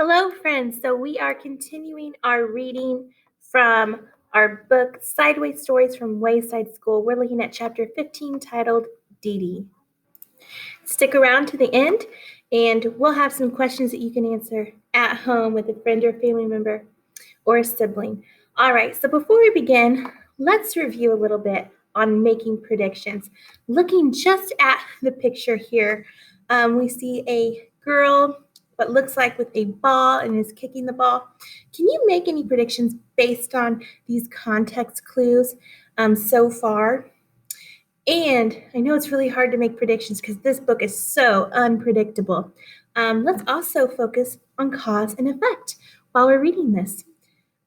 Hello, friends. So we are continuing our reading from our book, Sideways Stories from Wayside School. We're looking at chapter 15 titled Deedee. Stick around to the end and we'll have some questions that you can answer at home with a friend or family member or a sibling. All right, so before we begin, let's review a little bit on making predictions. Looking just at the picture here, we see a girl, what looks like with a ball and is kicking the ball. Can you make any predictions based on these context clues so far? And I know it's really hard to make predictions because this book is so unpredictable. Let's also focus on cause and effect while we're reading this.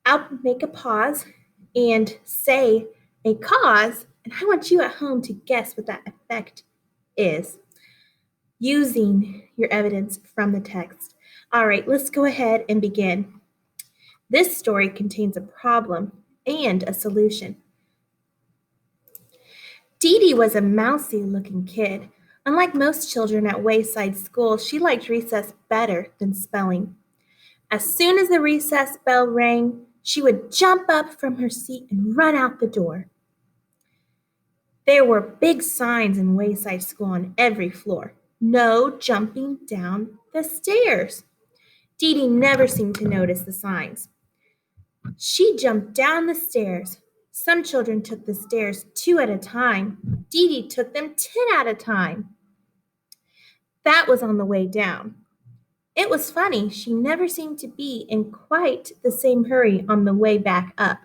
I'll make a pause and say a cause, and I want you at home to guess what that effect is using your evidence from the text. All right, let's go ahead and begin. This story contains a problem and a solution. Deedee was a mousy-looking kid. Unlike most children at Wayside School, she liked recess better than spelling. As soon as the recess bell rang, she would jump up from her seat and run out the door. There were big signs in Wayside School on every floor. No jumping down the stairs. Deedee never seemed to notice the signs. She jumped down the stairs. Some children took the stairs 2 at a time. Deedee took them 10 at a time. That was on the way down. It was funny, she never seemed to be in quite the same hurry on the way back up.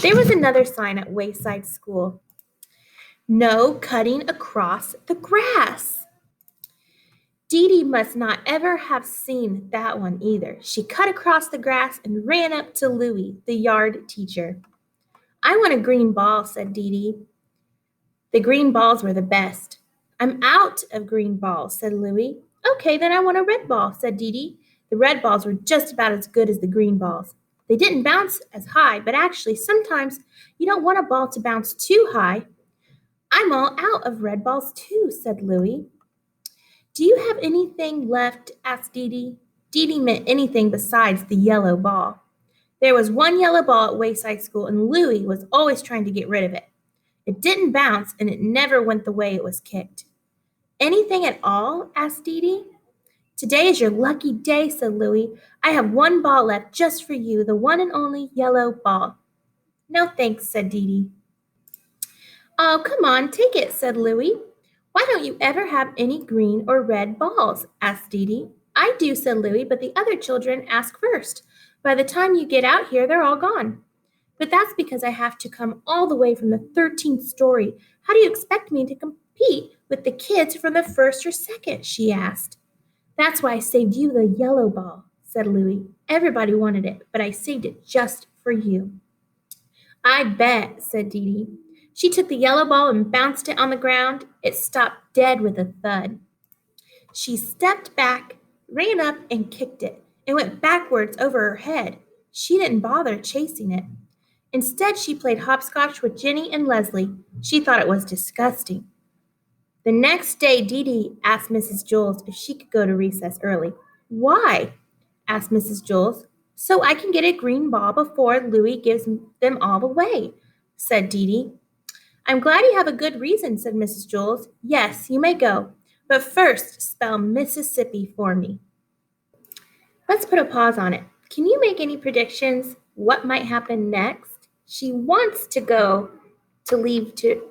There was another sign at Wayside School. No cutting across the grass. Deedee must not ever have seen that one either. She cut across the grass and ran up to Louie, the yard teacher. I want a green ball, said Deedee. The green balls were the best. I'm out of green balls, said Louie. Okay, then I want a red ball, said Deedee. The red balls were just about as good as the green balls. They didn't bounce as high, but actually sometimes you don't want a ball to bounce too high. I'm all out of red balls too, said Louie. Do you have anything left? Asked Deedee. Deedee meant anything besides the yellow ball. There was one yellow ball at Wayside School, and Louie was always trying to get rid of it. It didn't bounce, and it never went the way it was kicked. Anything at all? Asked Deedee. Today is your lucky day, said Louie. I have one ball left just for you, the one and only yellow ball. No thanks, said Deedee. Oh, come on, take it, said Louie. Why don't you ever have any green or red balls? Asked Deedee. I do, said Louie, but the other children ask first. By the time you get out here, they're all gone. But that's because I have to come all the way from the 13th story. How do you expect me to compete with the kids from the first or second? She asked. That's why I saved you the yellow ball, said Louie. Everybody wanted it, but I saved it just for you. I bet, said Deedee. She took the yellow ball and bounced it on the ground. It stopped dead with a thud. She stepped back, ran up, and kicked it. It went backwards over her head. She didn't bother chasing it. Instead, she played hopscotch with Jenny and Leslie. She thought it was disgusting. The next day, Deedee asked Mrs. Jules if she could go to recess early. Why? Asked Mrs. Jules. So I can get a green ball before Louie gives them all away, said Deedee. I'm glad you have a good reason, said Mrs. Jules. Yes, you may go, but first spell Mississippi for me. Let's put a pause on it. Can you make any predictions? What might happen next? She wants to leave to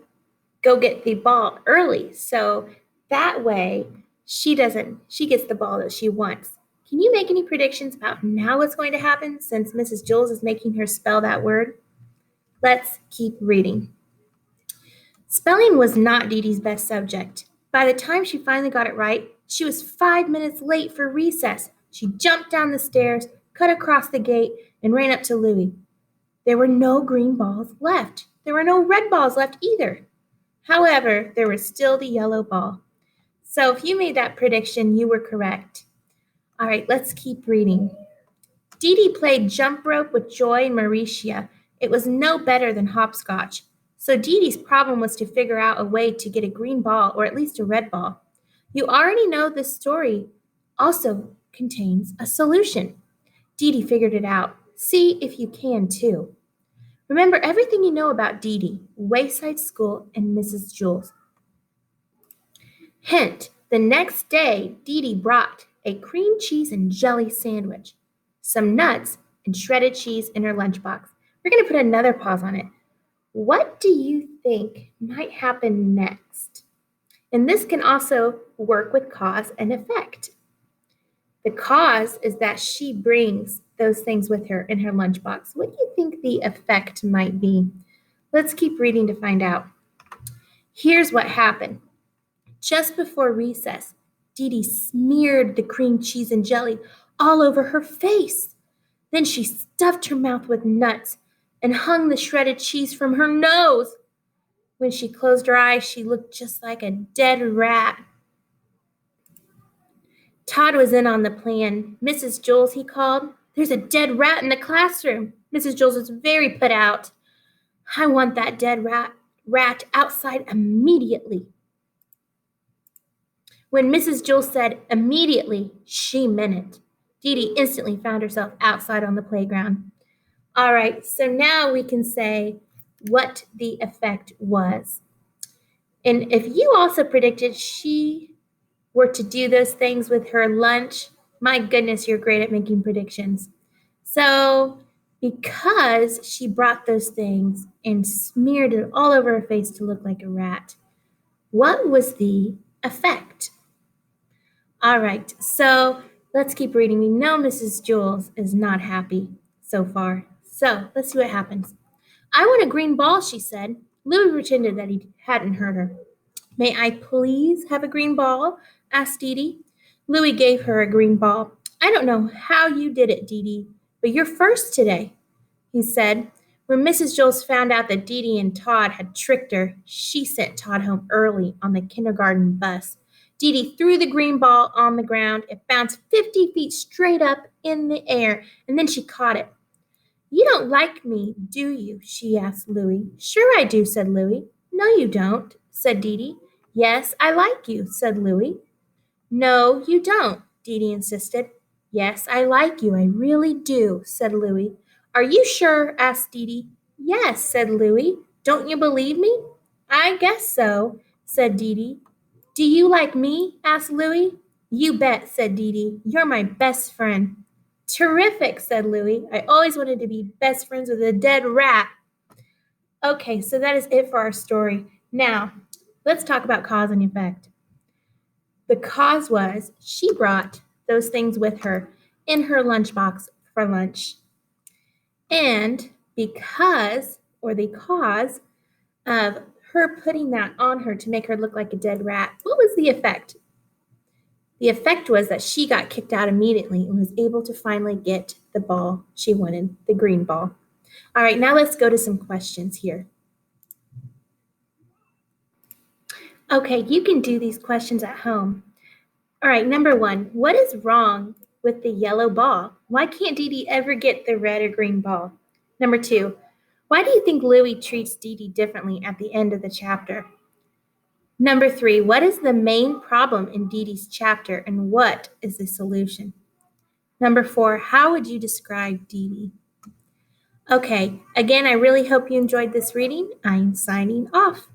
go get the ball early, so that way she gets the ball that she wants. Can you make any predictions about now what's going to happen since Mrs. Jules is making her spell that word? Let's keep reading. Spelling was not Deedee's best subject. By the time she finally got it right, she was 5 minutes late for recess. She jumped down the stairs, cut across the gate, and ran up to Louie. There were no green balls left. There were no red balls left either. However, there was still the yellow ball. So if you made that prediction, you were correct. All right, let's keep reading. Deedee played jump rope with Joy and Mauricia. It was no better than hopscotch. So Deedee's problem was to figure out a way to get a green ball or at least a red ball. You already know this story also contains a solution. Deedee figured it out. See if you can too. Remember everything you know about Deedee, Wayside School, and Mrs. Jules. Hint, the next day, Deedee brought a cream cheese and jelly sandwich, some nuts, and shredded cheese in her lunchbox. We're going to put another pause on it. What do you think might happen next? And this can also work with cause and effect. The cause is that she brings those things with her in her lunchbox. What do you think the effect might be? Let's keep reading to find out. Here's what happened. Just before recess, Deedee smeared the cream cheese and jelly all over her face. Then she stuffed her mouth with nuts and hung the shredded cheese from her nose. When she closed her eyes, she looked just like a dead rat. Todd was in on the plan. Mrs. Jules, he called, "There's a dead rat in the classroom." Mrs. Jules was very put out. "I want that dead rat outside immediately." When Mrs. Jules said immediately, she meant it. Deedee instantly found herself outside on the playground. All right, so now we can say what the effect was. And if you also predicted she were to do those things with her lunch, my goodness, you're great at making predictions. So because she brought those things and smeared it all over her face to look like a rat, what was the effect? All right, so let's keep reading. We know Mrs. Jules is not happy so far. So let's see what happens. "I want a green ball," she said. Louis pretended that he hadn't heard her. "May I please have a green ball?" asked Deedee. Louis gave her a green ball. "I don't know how you did it, Deedee, but you're first today," he said. When Mrs. Jules found out that Deedee and Todd had tricked her, she sent Todd home early on the kindergarten bus. Deedee threw the green ball on the ground. It bounced 50 feet straight up in the air, and then she caught it. "You don't like me, do you?" she asked Louis. "Sure I do," said Louis. "No, you don't," said Deedee. "Yes, I like you," said Louis. "No, you don't," Deedee insisted. "Yes, I like you, I really do," said Louis. "Are you sure?" asked Deedee. "Yes," said Louis. "Don't you believe me?" "I guess so," said Deedee. "Do you like me?" asked Louis. "You bet," said Deedee. "You're my best friend." "Terrific," said Louis. "I always wanted to be best friends with a dead rat." Okay, so that is it for our story. Now, let's talk about cause and effect. The cause was she brought those things with her in her lunchbox for lunch. And because, or the cause of her putting that on her to make her look like a dead rat, what was the effect? The effect was that she got kicked out immediately and was able to finally get the ball she wanted, the green ball. All right, now let's go to some questions here. Okay, you can do these questions at home. All right, number 1, what is wrong with the yellow ball? Why can't Deedee ever get the red or green ball? Number 2, why do you think Louis treats Deedee differently at the end of the chapter? Number 3, what is the main problem in Deedee's chapter and what is the solution? Number 4, how would you describe Deedee? Okay, again, I really hope you enjoyed this reading. I'm signing off.